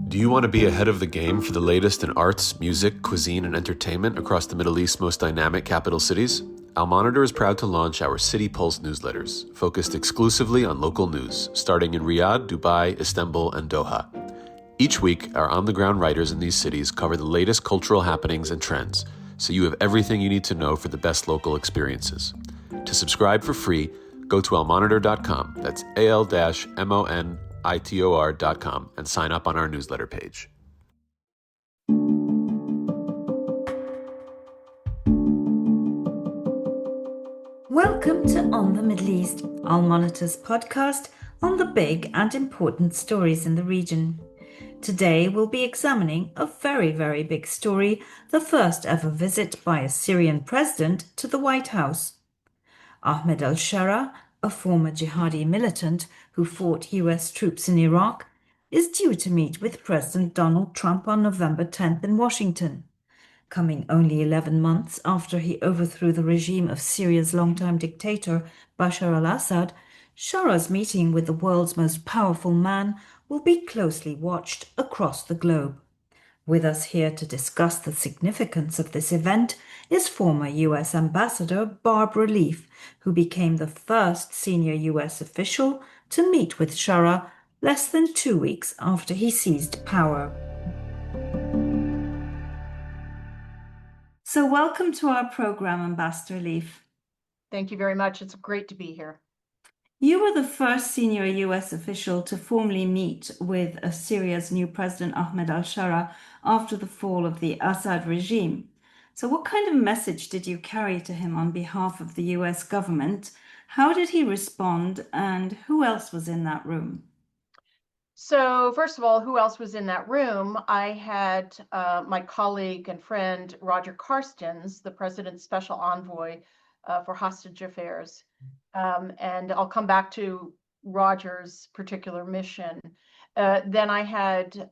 Do you want to be ahead of the game for the latest in arts, music, cuisine, and entertainment across the Middle East's most dynamic capital cities? Al-Monitor is proud to launch our City Pulse newsletters, focused exclusively on local news, starting in Riyadh, Dubai, Istanbul, and Doha. Each week, our on-the-ground writers in these cities cover the latest cultural happenings and trends, so you have everything you need to know for the best local experiences. To subscribe for free, go to almonitor.com, that's al-monitor.com, and sign up on our newsletter page. Welcome to On the Middle East, Al-Monitor's podcast on the big and important stories in the region. Today we'll be examining a very, very big story, the first ever visit by a Syrian president to the White House. Ahmed al-Sharaa, a former jihadi militant who fought US troops in Iraq, is due to meet with President Donald Trump on November 10th in Washington. Coming only 11 months after he overthrew the regime of Syria's longtime dictator Bashar al-Assad, Sharaa's meeting with the world's most powerful man will be closely watched across the globe. With us here to discuss the significance of this event is former US Ambassador Barbara Leaf, who became the first senior US official to meet with Sharaa less than 2 weeks after he seized power. So welcome to our program, Ambassador Leaf. Thank you very much. It's great to be here. You were the first senior US official to formally meet with Syria's new president, Ahmed al-Sharaa, after the fall of the Assad regime. So what kind of message did you carry to him on behalf of the US government? How did he respond, and who else was in that room? So first of all, who else was in that room? I had my colleague and friend, Roger Carstens, the president's special envoy for hostage affairs. And I'll come back to Roger's particular mission. Then I had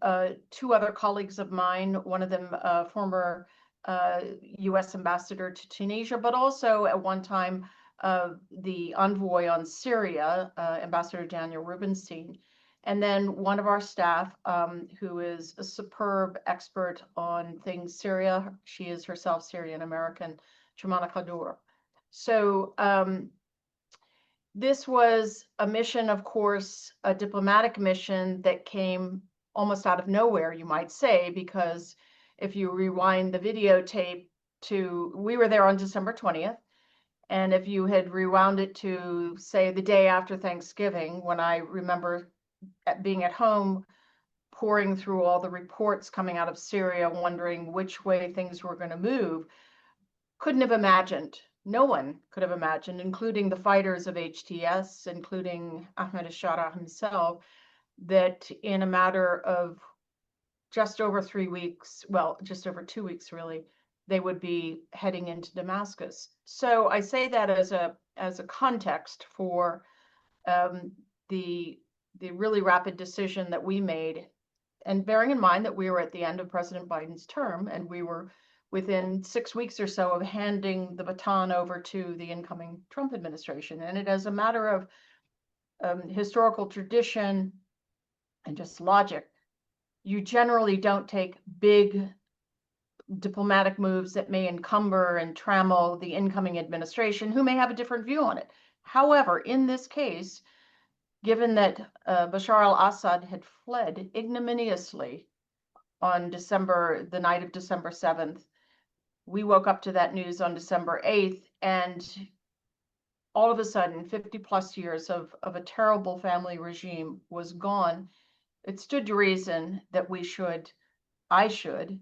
two other colleagues of mine, one of them former US ambassador to Tunisia, but also at one time the envoy on Syria, Ambassador Daniel Rubinstein. And then one of our staff, who is a superb expert on things Syria. She is herself Syrian American, Jumana Khadour. So this was a mission, of course, a diplomatic mission that came almost out of nowhere, you might say, because if you rewind the videotape we were there on December 20th. And if you had rewound it to, say, the day after Thanksgiving, when I remember being at home, poring through all the reports coming out of Syria, wondering which way things were going to move, couldn't have imagined. No one could have imagined, including the fighters of HTS, including Ahmed al-Sharaa himself, that in a matter of just over 3 weeks, well, just over 2 weeks, really, they would be heading into Damascus. So I say that as a context for the really rapid decision that we made, and bearing in mind that we were at the end of President Biden's term, and we were within 6 weeks or so of handing the baton over to the incoming Trump administration. And it as a matter of historical tradition and just logic, you generally don't take big diplomatic moves that may encumber and trammel the incoming administration, who may have a different view on it. However, in this case, given that Bashar al-Assad had fled ignominiously on the night of December 7th, we woke up to that news on December 8th, and all of a sudden, 50 plus years of a terrible family regime was gone. It stood to reason that I should,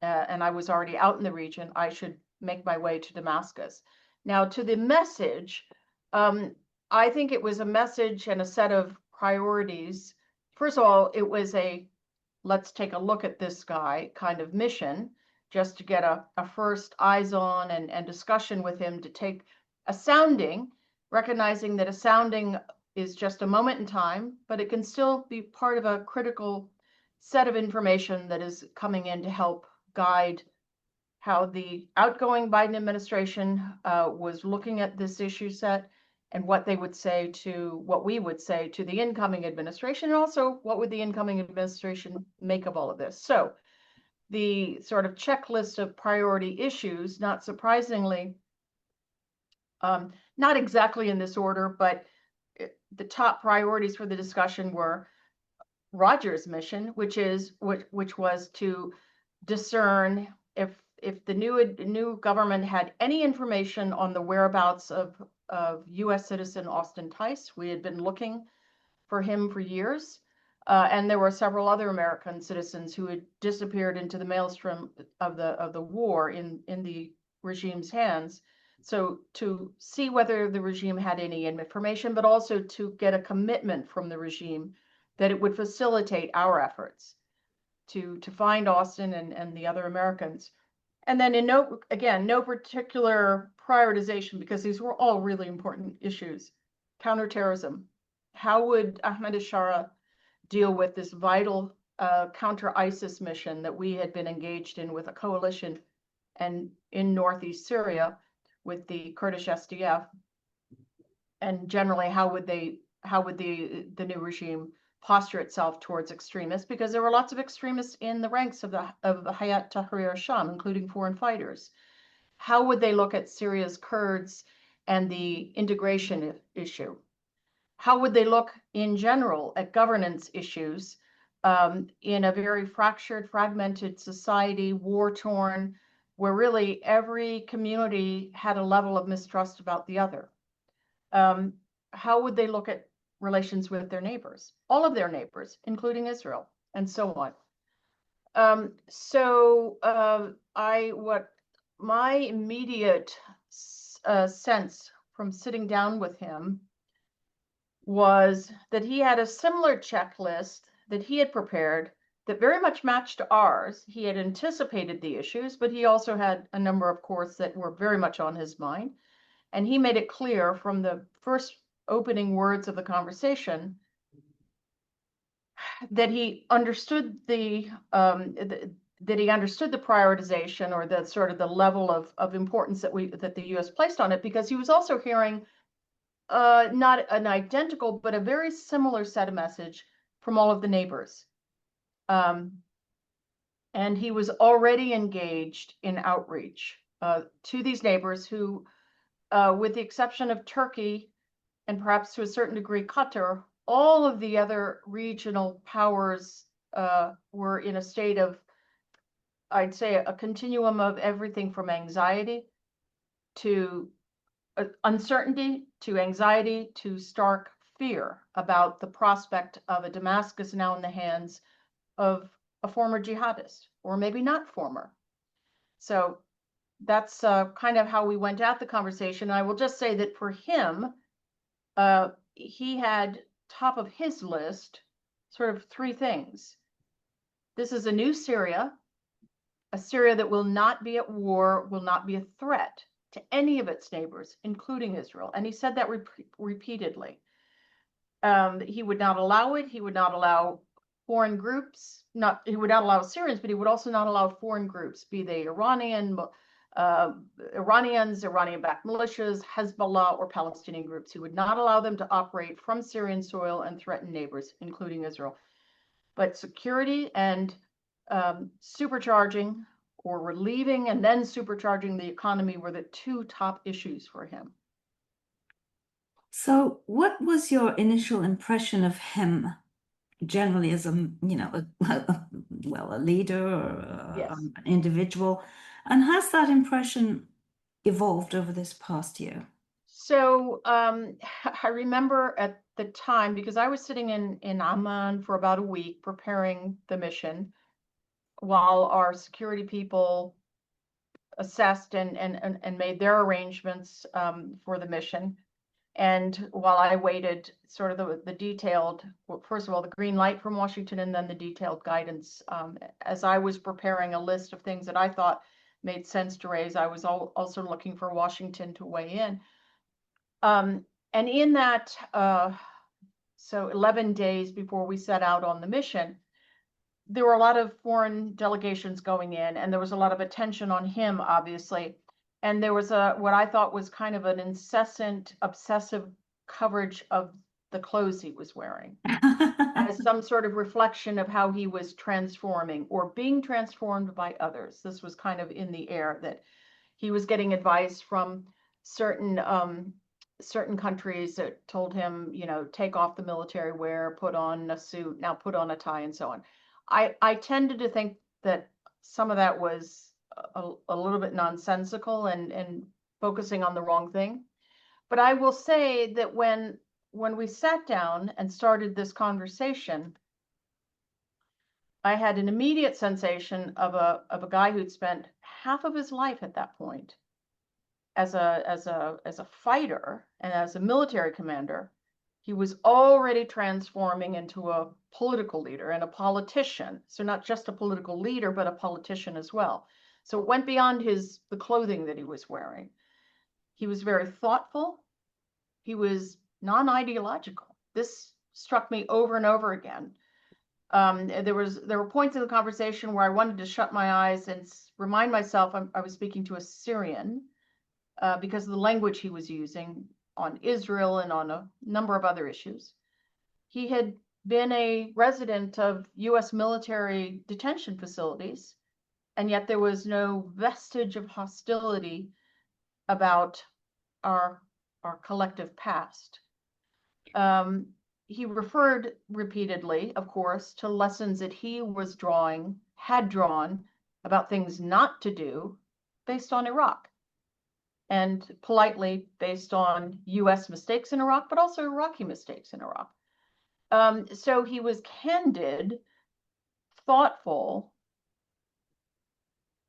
and I was already out in the region, I should make my way to Damascus. Now, to the message, I think it was a message and a set of priorities. First of all, it was a let's take a look at this guy kind of mission, just to get a first eyes on and discussion with him, to take a sounding, recognizing that a sounding is just a moment in time, but it can still be part of a critical set of information that is coming in to help guide how the outgoing Biden administration was looking at this issue set, and what they would say to what we would say to the incoming administration, and also what would the incoming administration make of all of this. So the sort of checklist of priority issues, not surprisingly, not exactly in this order, but the top priorities for the discussion were Roger's mission, which was to discern if the new government had any information on the whereabouts of U.S. citizen Austin Tice. We had been looking for him for years, and there were several other American citizens who had disappeared into the maelstrom of the war in the regime's hands. So to see whether the regime had any information, but also to get a commitment from the regime that it would facilitate our efforts to find Austin and the other Americans. And then in no particular prioritization, because these were all really important issues. Counterterrorism. How would Ahmed al-Sharaa deal with this vital counter-ISIS mission that we had been engaged in with a coalition and in northeast Syria with the Kurdish SDF? And generally, how would the new regime posture itself towards extremists, because there were lots of extremists in the ranks of the Hayat Tahrir al-Sham, including foreign fighters. How would they look at Syria's Kurds and the integration issue? How would they look in general at governance issues in a very fractured, fragmented society, war-torn, where really every community had a level of mistrust about the other? How would they look at relations with their neighbors, all of their neighbors, including Israel, and so on? What my immediate sense from sitting down with him was that he had a similar checklist that he had prepared that very much matched ours. He had anticipated the issues, but he also had a number, of course, that were very much on his mind. And he made it clear from the first opening words of the conversation that he understood the prioritization, or the sort of the level of importance that the U.S. placed on it, because he was also hearing not an identical but a very similar set of message from all of the neighbors, and he was already engaged in outreach to these neighbors who, with the exception of Turkey and perhaps to a certain degree Qatar, all of the other regional powers were in a state of, I'd say, a continuum of everything from anxiety to uncertainty, to anxiety, to stark fear about the prospect of a Damascus now in the hands of a former jihadist, or maybe not former. So that's kind of how we went at the conversation. I will just say that for him, he had top of his list sort of three things. This is a new Syria, a Syria that will not be at war, will not be a threat to any of its neighbors, including Israel. And he said that repeatedly. He would not allow it. He would not allow foreign groups. He would not allow Syrians, but he would also not allow foreign groups, be they Iranians, Iranian-backed militias, Hezbollah, or Palestinian groups. He would not allow them to operate from Syrian soil and threaten neighbors, including Israel. But security and supercharging, or relieving and then supercharging the economy, were the two top issues for him. So what was your initial impression of him generally as a leader or Yes. an individual? And has that impression evolved over this past year? So I remember at the time, because I was sitting in Amman for about a week preparing the mission, while our security people assessed and made their arrangements for the mission. And while I waited sort of the detailed, well, first of all, the green light from Washington, and then the detailed guidance, as I was preparing a list of things that I thought made sense to raise, I was also looking for Washington to weigh in. And in that, so 11 days before we set out on the mission, there were a lot of foreign delegations going in, and there was a lot of attention on him, obviously. And there was what I thought was kind of an incessant, obsessive coverage of the clothes he was wearing as some sort of reflection of how he was transforming or being transformed by others. This was kind of in the air that he was getting advice from certain countries that told him, take off the military wear, put on a suit, now put on a tie, and so on. I tended to think that some of that was a little bit nonsensical and focusing on the wrong thing. But I will say that when we sat down and started this conversation, I had an immediate sensation of a guy who'd spent half of his life at that point as a fighter and as a military commander. He was already transforming into a political leader and a politician. So not just a political leader, but a politician as well. So it went beyond the clothing that he was wearing. He was very thoughtful. He was non-ideological. This struck me over and over again. There were points in the conversation where I wanted to shut my eyes and remind myself I was speaking to a Syrian because of the language he was using on Israel and on a number of other issues. He had been a resident of U.S. military detention facilities, and yet there was no vestige of hostility about our collective past. He referred repeatedly, of course, to lessons that he had drawn about things not to do based on Iraq, and politely based on U.S. mistakes in Iraq, but also Iraqi mistakes in Iraq. So he was candid, thoughtful,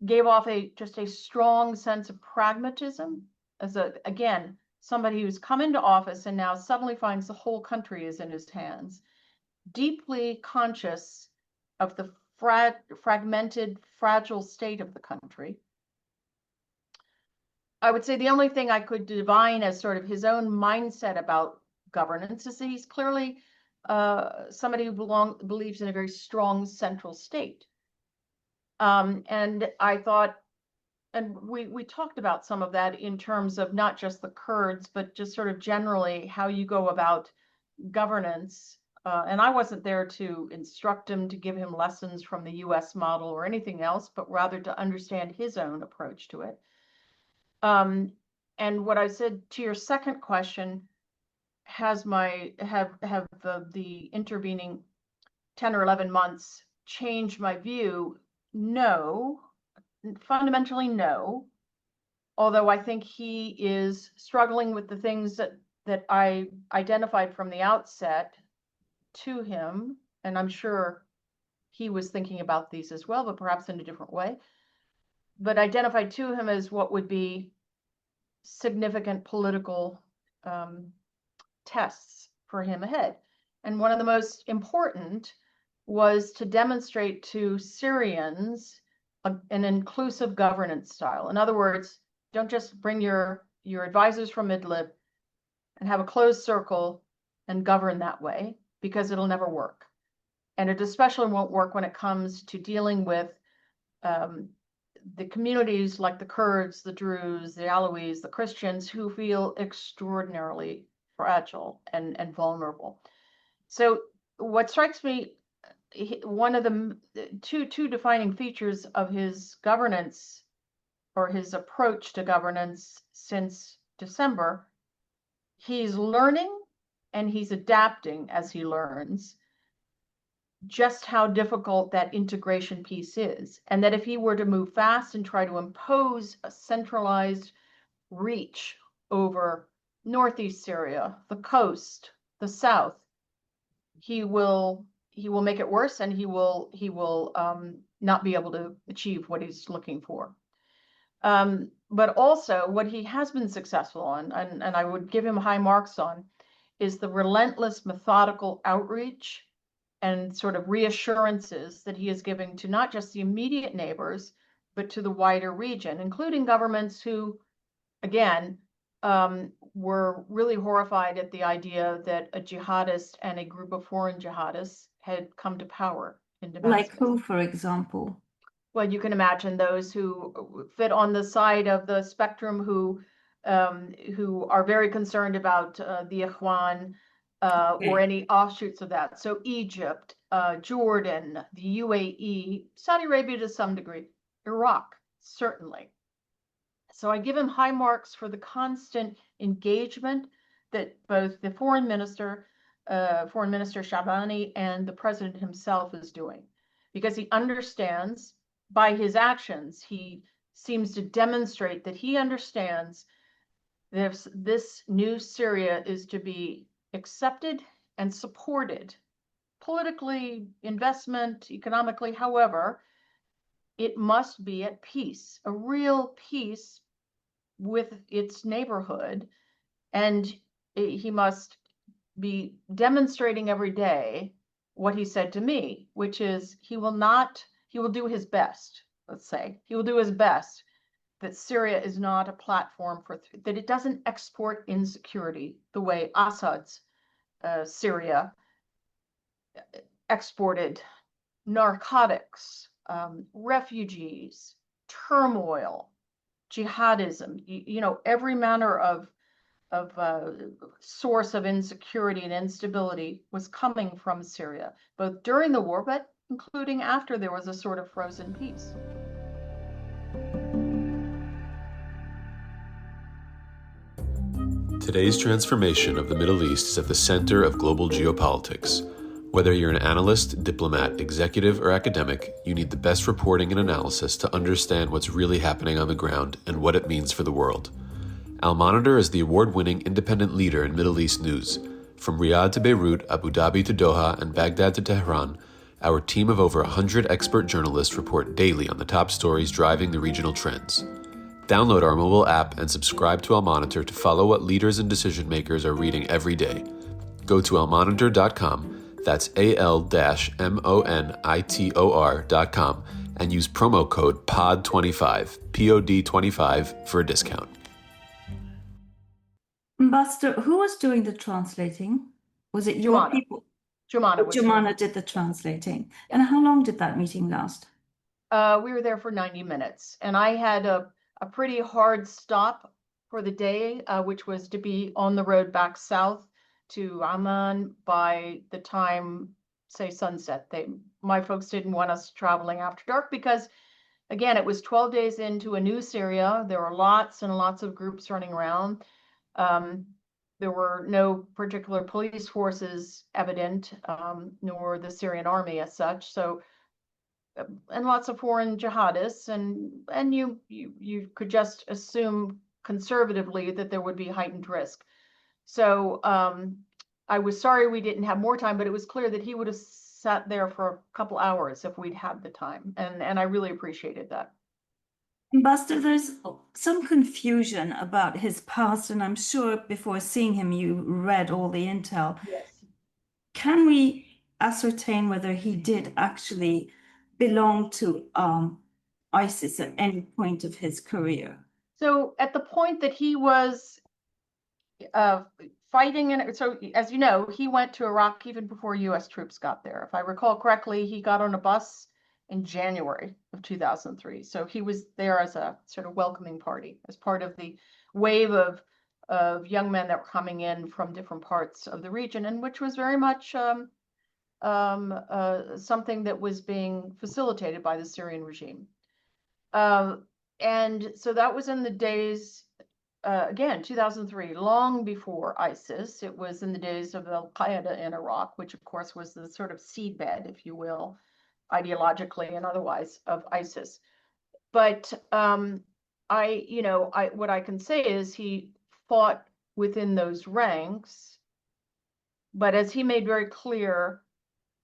gave off just a strong sense of pragmatism as again, somebody who's come into office and now suddenly finds the whole country is in his hands, deeply conscious of the fragmented, fragile state of the country. I would say the only thing I could divine as sort of his own mindset about governance is that he's clearly somebody who believes in a very strong central state. And I thought, and we talked about some of that in terms of not just the Kurds, but just sort of generally how you go about governance. And I wasn't there to instruct him, to give him lessons from the US model or anything else, but rather to understand his own approach to it. And what I said to your second question, have the intervening 10 or 11 months changed my view? No, fundamentally no. Although I think he is struggling with the things that I identified from the outset to him, and I'm sure he was thinking about these as well, but perhaps in a different way, but identified to him as what would be significant political tests for him ahead. And one of the most important was to demonstrate to Syrians an inclusive governance style. In other words, don't just bring your advisors from Idlib and have a closed circle and govern that way, because it'll never work. And it especially won't work when it comes to dealing with the communities like the Kurds, the Druze, the Alawis, the Christians, who feel extraordinarily fragile and vulnerable. So what strikes me, one of the two defining features of his governance, or his approach to governance since December, he's learning and he's adapting as he learns just how difficult that integration piece is. And that if he were to move fast and try to impose a centralized reach over Northeast Syria, the coast, the south, he will make it worse, and he will not be able to achieve what he's looking for. But also what he has been successful on, and I would give him high marks on, is the relentless methodical outreach and sort of reassurances that he is giving to not just the immediate neighbors, but to the wider region, including governments who, again, were really horrified at the idea that a jihadist and a group of foreign jihadists had come to power in Damascus. Like who, for example? Well, you can imagine those who fit on the side of the spectrum who who are very concerned about the Ikhwan or any offshoots of that. So Egypt, Jordan, the UAE, Saudi Arabia to some degree, Iraq, certainly. So I give him high marks for the constant engagement that both the Foreign Minister Shabani, and the president himself is doing, because he understands by his actions, he seems to demonstrate that he understands that this new Syria is to be accepted and supported politically, investment, economically, however, it must be at peace, a real peace with its neighborhood. And he must be demonstrating every day what he said to me, which is he will do his best, let's say, he will do his best that Syria is not a platform that it doesn't export insecurity the way Assad's Syria exported narcotics, refugees, turmoil, jihadism, every manner of source of insecurity and instability was coming from Syria, both during the war, but including after there was a sort of frozen peace. Today's transformation of the Middle East is at the center of global geopolitics. Whether you're an analyst, diplomat, executive, or academic, you need the best reporting and analysis to understand what's really happening on the ground and what it means for the world. Al-Monitor is the award-winning independent leader in Middle East news. From Riyadh to Beirut, Abu Dhabi to Doha, and Baghdad to Tehran, our team of over 100 expert journalists report daily on the top stories driving the regional trends. Download our mobile app and subscribe to Al-Monitor to follow what leaders and decision makers are reading every day. Go to almonitor.com, that's AL-MONITOR.com, and use promo code POD25, POD25, for a discount. Buster, who was doing the translating? Was it your people? Jumana did the translating. And how long did that meeting last? We were there for 90 minutes, and I had a pretty hard stop for the day, which was to be on the road back south to Amman by the time, say, sunset. My folks didn't want us traveling after dark because, again, it was 12 days into a new Syria. There were lots and lots of groups running around. There were no particular police forces evident, nor the Syrian army as such. So, and lots of foreign jihadists, and you could just assume conservatively that there would be heightened risk. So I was sorry we didn't have more time, but it was clear that he would have sat there for a couple hours if we'd had the time, and I really appreciated that. Buster, there's some confusion about his past, and I'm sure before seeing him, you read all the intel. Yes. Can we ascertain whether he did actually belong to ISIS at any point of his career? So at the point that he was fighting, so as you know, he went to Iraq even before U.S. troops got there. If I recall correctly, he got on a bus in January of 2003. So he was there as a sort of welcoming party, as part of the wave of young men that were coming in from different parts of the region, and which was very much something that was being facilitated by the Syrian regime. And so that was in the days, again, 2003, long before ISIS. It was in the days of al-Qaeda in Iraq, which of course was the sort of seedbed, if you will, ideologically and otherwise, of ISIS. But what I can say is he fought within those ranks, but as he made very clear,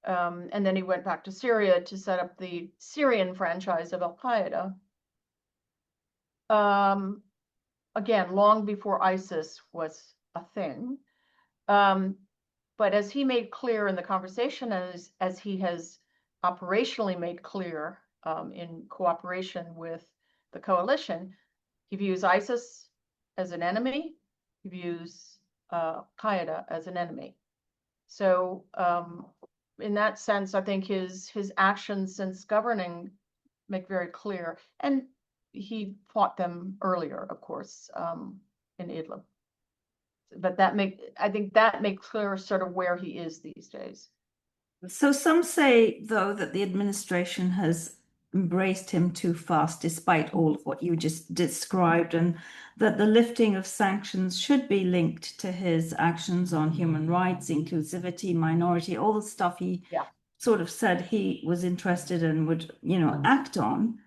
and then he went back to Syria to set up the Syrian franchise of al-Qaeda. Again, long before ISIS was a thing. But as he made clear in the conversation, as he has operationally made clear in cooperation with the coalition, he views ISIS as an enemy. He views Qaeda as an enemy. So in that sense, I think his actions since governing make very clear. And he fought them earlier, of course, in Idlib. But I think that makes clear sort of where he is these days. So some say, though, that the administration has embraced him too fast, despite all of what you just described, and that the lifting of sanctions should be linked to his actions on human rights, inclusivity, minority, all the stuff he sort of said he was interested in, would, act on.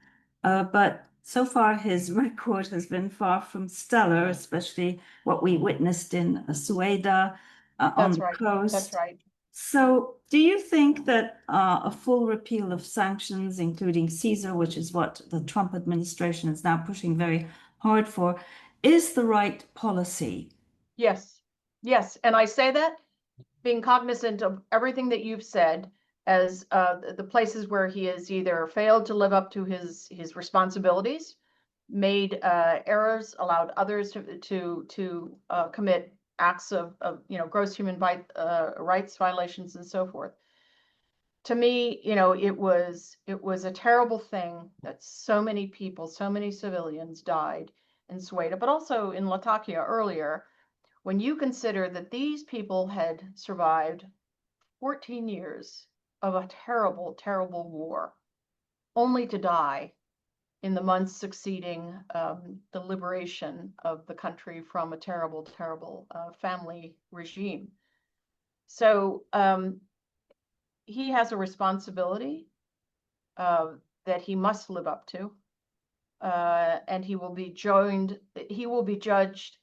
But so far, his record has been far from stellar, especially what we witnessed in Sueda on the coast. That's right. So, do you think that a full repeal of sanctions, including Caesar, which is what the Trump administration is now pushing very hard for, is the right policy? Yes, yes. And I say that being cognizant of everything that you've said as the places where he has either failed to live up to his responsibilities, made errors, allowed others to commit acts of gross human rights violations and so forth. To me, it was a terrible thing that so many people, so many civilians died in Sueda, but also in Latakia earlier, when you consider that these people had survived 14 years of a terrible, terrible war, only to die in the months succeeding the liberation of the country from a terrible, terrible family regime. So he has a responsibility that he must live up to, and he will be judged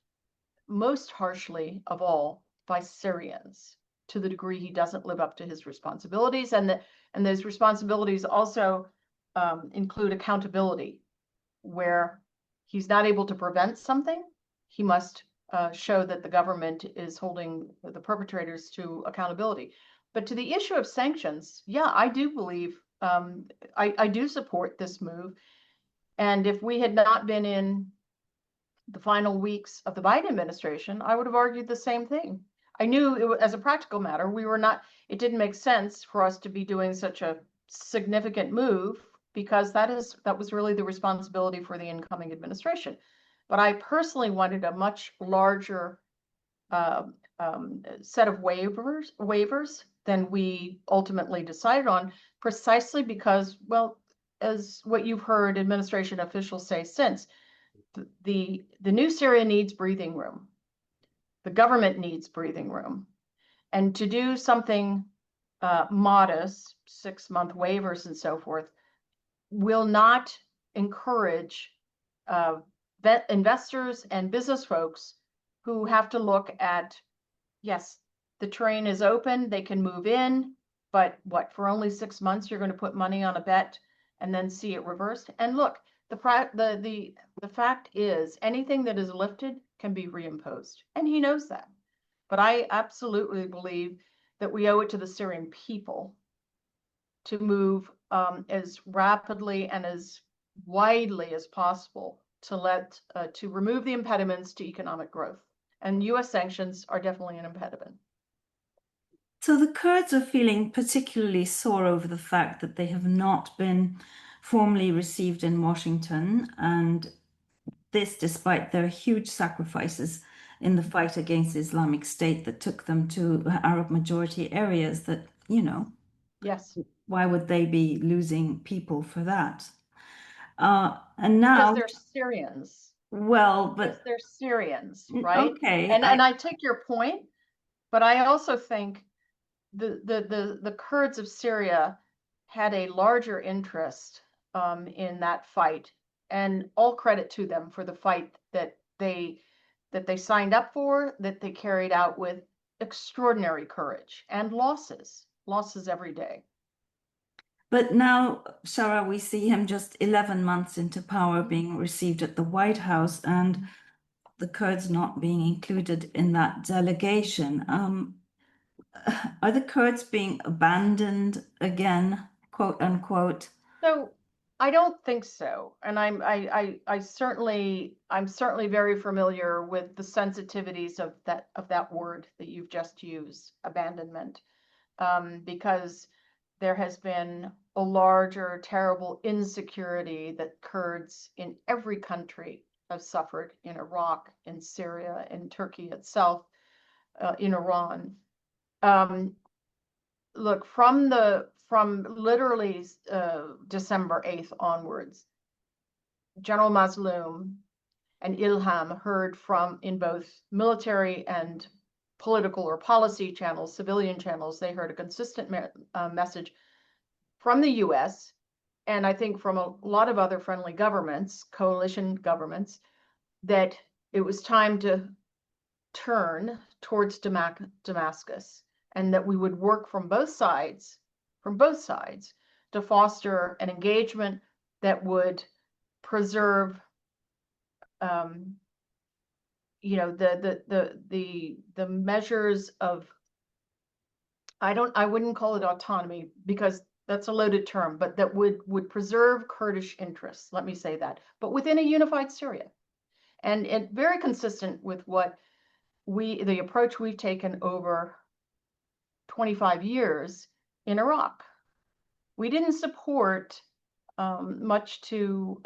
most harshly of all by Syrians to the degree he doesn't live up to his responsibilities, and those responsibilities also include accountability. Where he's not able to prevent something, he must show that the government is holding the perpetrators to accountability. But to the issue of sanctions, yeah, I do believe, I do support this move. And if we had not been in the final weeks of the Biden administration, I would have argued the same thing. I knew as a practical matter, it didn't make sense for us to be doing such a significant move, because that was really the responsibility for the incoming administration. But I personally wanted a much larger set of waivers than we ultimately decided on, precisely because, well, as what you've heard administration officials say since, the new Syria needs breathing room. The government needs breathing room. And to do something modest, 6-month waivers and so forth, will not encourage investors and business folks who have to look at, yes, the train is open, they can move in, but what, for only 6 months you're going to put money on a bet and then see it reversed? And look, the fact is, anything that is lifted can be reimposed, and he knows that. But I absolutely believe that we owe it to the Syrian people to move as rapidly and as widely as possible to remove the impediments to economic growth. And U.S. sanctions are definitely an impediment. So the Kurds are feeling particularly sore over the fact that they have not been formally received in Washington, and this despite their huge sacrifices in the fight against Islamic State that took them to Arab majority areas that, Yes. Why would they be losing people for that? And now, because they're Syrians. Well, but because they're Syrians, right? Okay, and I take your point, but I also think the Kurds of Syria had a larger interest in that fight, and all credit to them for the fight that they signed up for, that they carried out with extraordinary courage and losses every day. But now, Sharaa, we see him just 11 months into power being received at the White House, and the Kurds not being included in that delegation. Are the Kurds being abandoned again, quote unquote? So I don't think so, and I'm certainly very familiar with the sensitivities of that word that you've just used, abandonment, because there has been a larger, terrible insecurity that Kurds in every country have suffered in Iraq, in Syria, in Turkey itself, in Iran. Look, from literally December 8th onwards, General Mazloum and Ilham heard from, in both military and political or policy channels, civilian channels, they heard a consistent message from the US, and I think from a lot of other friendly governments, coalition governments, that it was time to turn towards Damascus, and that we would work from both sides, to foster an engagement that would preserve, you know, the measures of, I wouldn't call it autonomy because that's a loaded term, but that would preserve Kurdish interests, let me say that, but within a unified Syria. And very consistent with what the approach we've taken over 25 years in Iraq. We didn't support much to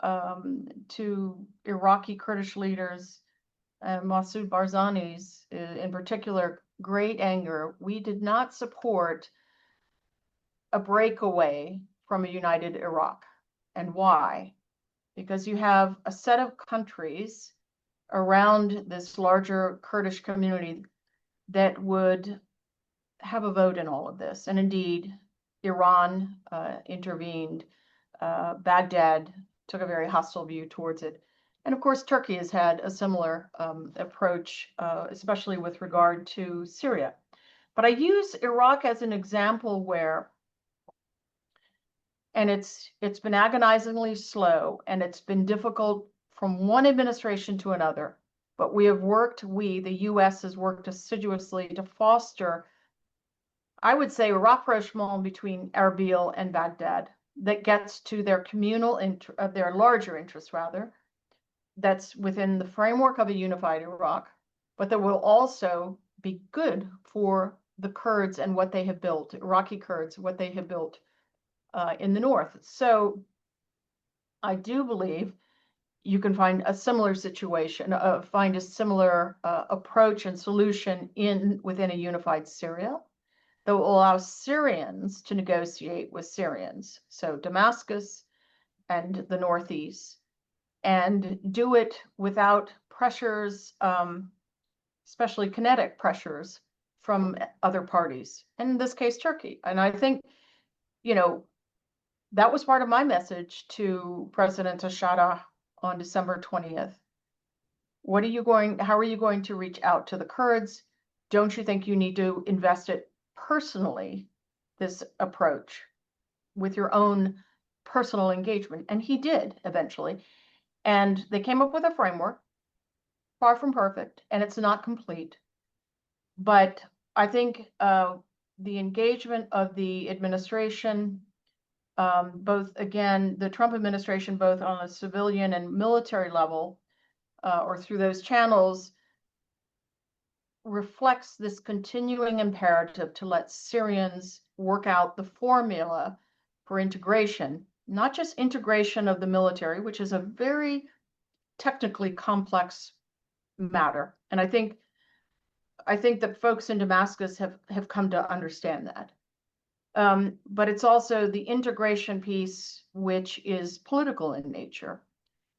Iraqi Kurdish leaders, Masoud Barzani's in particular, great anger. We did not support a breakaway from a united Iraq. And why? Because you have a set of countries around this larger Kurdish community that would have a vote in all of this. And indeed, Iran intervened. Baghdad took a very hostile view towards it. And of course, Turkey has had a similar approach, especially with regard to Syria. But I use Iraq as an example where, and it's been agonizingly slow, and it's been difficult from one administration to another. But we have worked, the US has worked assiduously to foster, I would say, a rapprochement between Erbil and Baghdad that gets to their communal, their larger interests rather, that's within the framework of a unified Iraq, but that will also be good for the Kurds and what they have built, Iraqi Kurds, what they have built in the north. So I do believe you can find a similar situation, find a similar approach and solution within a unified Syria that will allow Syrians to negotiate with Syrians, so Damascus and the Northeast, and do it without pressures, especially kinetic pressures from other parties, and in this case, Turkey. And I think, you know, that was part of my message to President al-Sharaa on December 20th. How are you going to reach out to the Kurds? Don't you think you need to invest it personally, this approach, with your own personal engagement? And he did eventually. And they came up with a framework, far from perfect, and it's not complete. But I think the engagement of the administration, both, again, the Trump administration, both on a civilian and military level, or through those channels, reflects this continuing imperative to let Syrians work out the formula for integration, not just integration of the military, which is a very technically complex matter. And I think that folks in Damascus have come to understand that. But it's also the integration piece, which is political in nature,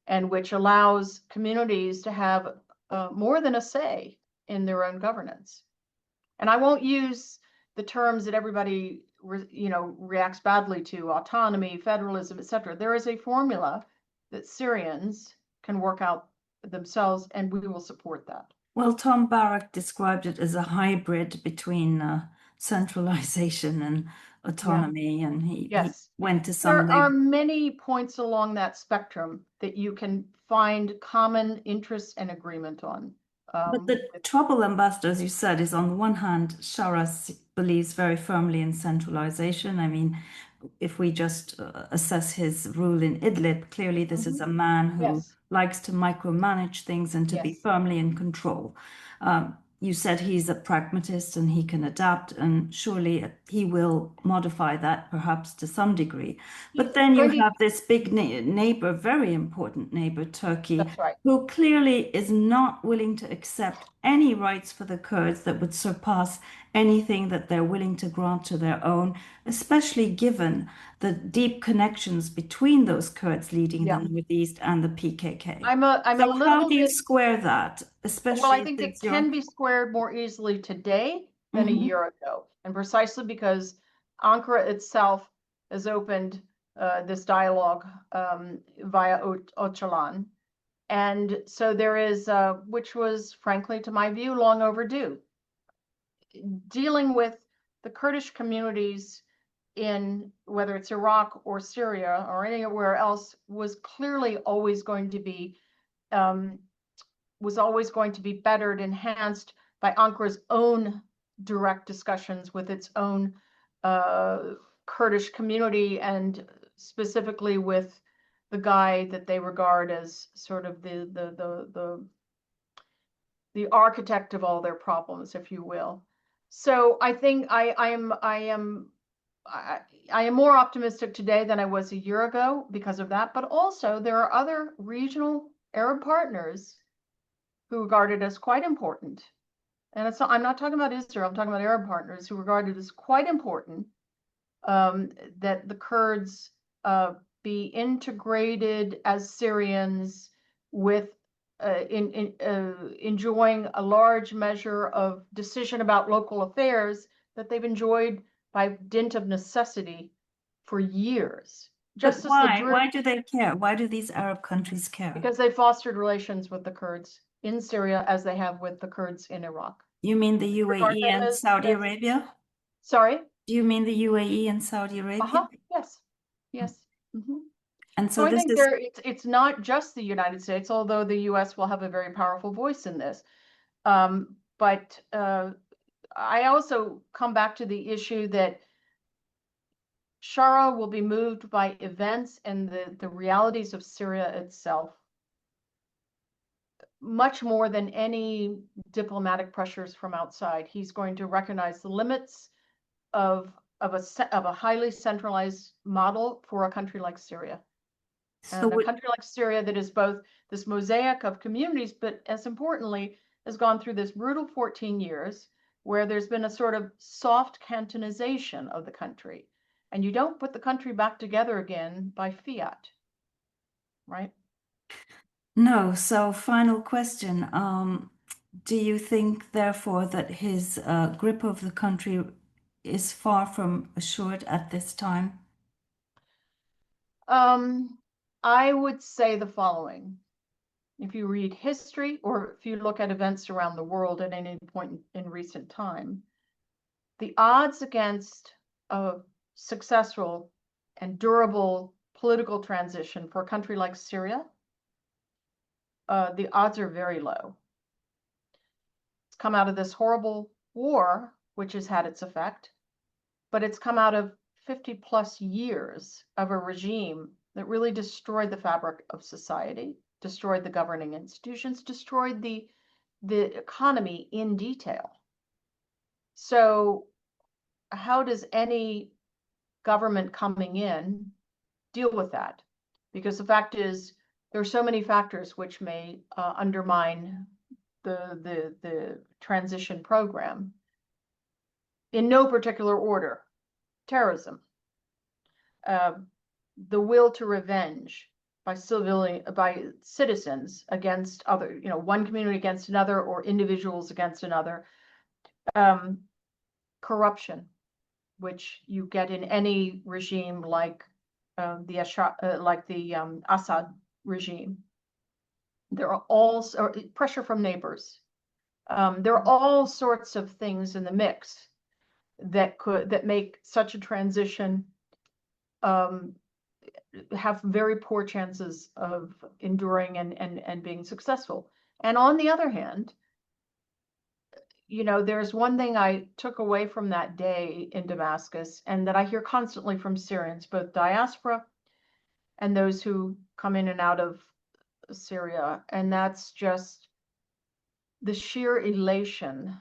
and which allows communities to have more than a say in their own governance. And I won't use the terms that everybody reacts badly to: autonomy, federalism, etc. There is a formula that Syrians can work out themselves, and we will support that. Well, Tom Barrack described it as a hybrid between centralization and autonomy, and he went to some. There are many points along that spectrum that you can find common interests and agreement on. But the trouble, Ambassador, as you said, is on the one hand, Sharaa believes very firmly in centralization. I mean, if we just assess his rule in Idlib, clearly this is a man who likes to micromanage things and to be firmly in control. You said he's a pragmatist and he can adapt, and surely he will modify that perhaps to some degree. But He's then you going to, have this big neighbor, very important neighbor, Turkey, that's right. who clearly is not willing to accept any rights for the Kurds that would surpass anything that they're willing to grant to their own, especially given the deep connections between those Kurds leading the Yeah. Northeast and the PKK. I'm a So how little do you bit, square that, well, I especially think it since you're can be squared more easily today than a Mhm. year ago. And precisely because Ankara itself has opened this dialogue via Öcalan. And so there is, which was frankly, to my view, long overdue. Dealing with the Kurdish communities in whether it's Iraq or Syria or anywhere else was clearly always going to be bettered, enhanced by Ankara's own direct discussions with its own Kurdish community, and specifically with the guy that they regard as sort of the architect of all their problems, if you will. So I think I am more optimistic today than I was a year ago because of that. But also there are other regional Arab partners who regard it as quite important. And it's not, I'm not talking about Israel, I'm talking about Arab partners who regard it as quite important that the Kurds be integrated as Syrians with enjoying a large measure of decision about local affairs that they've enjoyed by dint of necessity for years. But Just as the why? Druze, Why do they care? Why do these Arab countries care? because they fostered relations with the Kurds in Syria as they have with the Kurds in Iraq. You mean the Regard UAE that and Saudi Arabia? sorry? Do you mean the UAE and Saudi Arabia? Yes. Yes. Mhm. And So so I this think is it's not just the United States, although the US will have a very powerful voice in this. But I also come back to the issue that Sharaa will be moved by events and the realities of Syria itself, much more than any diplomatic pressures from outside. He's going to recognize the limits of a highly centralized model for a country like Syria. so And a would country like Syria that is both this mosaic of communities, but as importantly, has gone through this brutal 14 years where there's been a sort of soft cantonization of the country. And you don't put the country back together again by fiat, right? no. So final question. Do you think, therefore, that his grip of the country is far from assured at this time? I would say the following. If you read history or if you look at events around the world at any point in recent time, the odds against a successful and durable political transition for a country like Syria, the odds are very low. It's come out of this horrible war, which has had its effect, but it's come out of 50 plus years of a regime that really destroyed the fabric of society, destroyed the governing institutions, destroyed the economy in detail. So how does any government coming in deal with that? Because the fact is, there are so many factors which may undermine the transition program in no particular order. Terrorism, the will to revenge by citizens against other, one community against another or individuals against another, corruption, which you get in any regime like the Assad regime. There are all pressure from neighbors. There are all sorts of things in the mix that make such a transition have very poor chances of enduring and being successful. And on the other hand, there's one thing I took away from that day in Damascus, and that I hear constantly from Syrians, both diaspora and those who come in and out of Syria, and that's just the sheer elation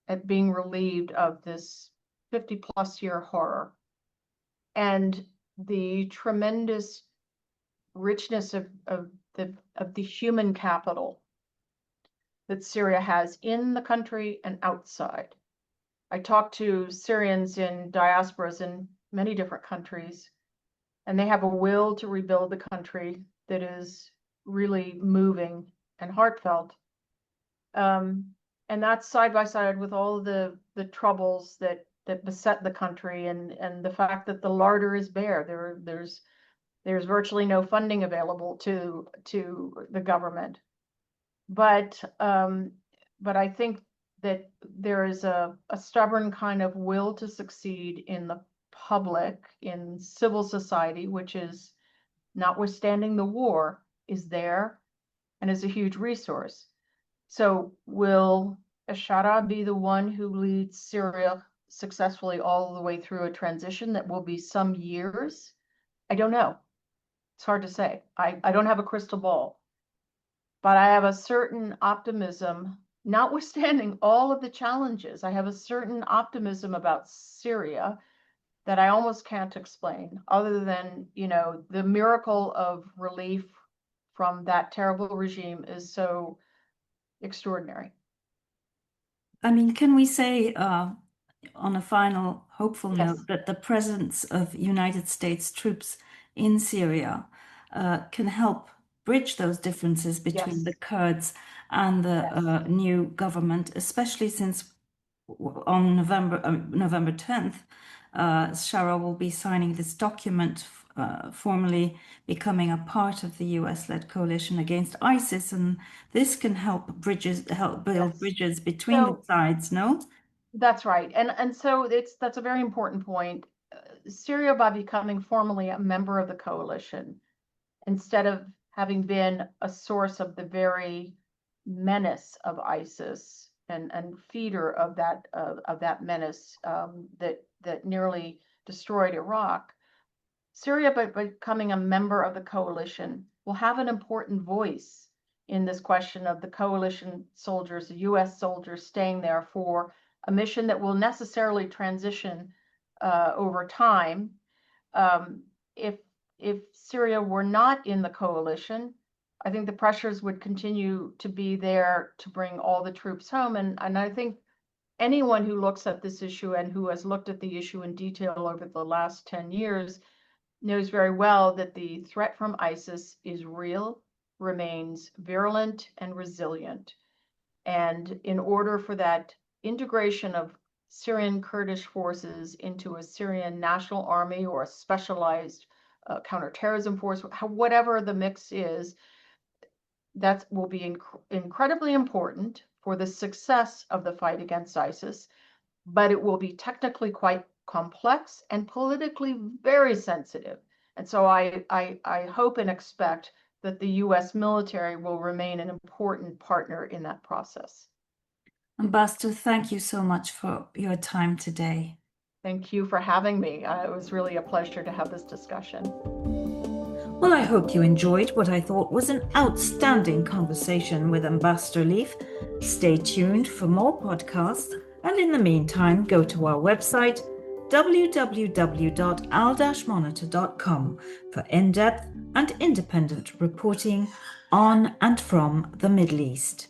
at being relieved of this 50+ year horror, and the tremendous richness of the human capital that Syria has in the country and outside. I talked to Syrians in diasporas in many different countries, and they have a will to rebuild the country that is really moving and heartfelt. And that's side by side with all the troubles that beset the country, and the fact that the larder is bare. There's virtually no funding available to the government. But I think that there is a stubborn kind of will to succeed in the public, in civil society, which is, notwithstanding the war, is there and is a huge resource. So will al-Sharaa be the one who leads Syria successfully all the way through a transition that will be some years? I don't know. It's hard to say. I don't have a crystal ball. But I have a certain optimism, notwithstanding all of the challenges. I have a certain optimism about Syria that I almost can't explain, other than, the miracle of relief from that terrible regime is so extraordinary. I mean, can we say, on a final hopeful Yes. note, that the presence of United States troops in Syria can help bridge those differences between Yes. the Kurds and the new government, especially since on November 10th, al-Sharaa will be signing this document formally becoming a part of the US-led coalition against ISIS, and this can help build Yes. bridges between the sides, no? That's right. And so that's a very important point. Syria, by becoming formally a member of the coalition, instead of having been a source of the very menace of ISIS and feeder of that menace that nearly destroyed Iraq, Syria, by becoming a member of the coalition, will have an important voice in this question of the coalition soldiers, the US soldiers, staying there for a mission that will necessarily transition over time. If Syria were not in the coalition, I think the pressures would continue to be there to bring all the troops home. And I think anyone who looks at this issue and who has looked at the issue in detail over the last 10 years knows very well that the threat from ISIS is real, remains virulent and resilient. And in order for that integration of Syrian Kurdish forces into a Syrian national army or a specialized counterterrorism force, whatever the mix is, that will be incredibly important for the success of the fight against ISIS, but it will be technically quite complex and politically very sensitive. And so I hope and expect that the US military will remain an important partner in that process. Ambassador, thank you so much for your time today. Thank you for having me. It was really a pleasure to have this discussion. Well, I hope you enjoyed what I thought was an outstanding conversation with Ambassador Leaf. Stay tuned for more podcasts, and in the meantime, go to our website, www.al-monitor.com, for in-depth and independent reporting on and from the Middle East.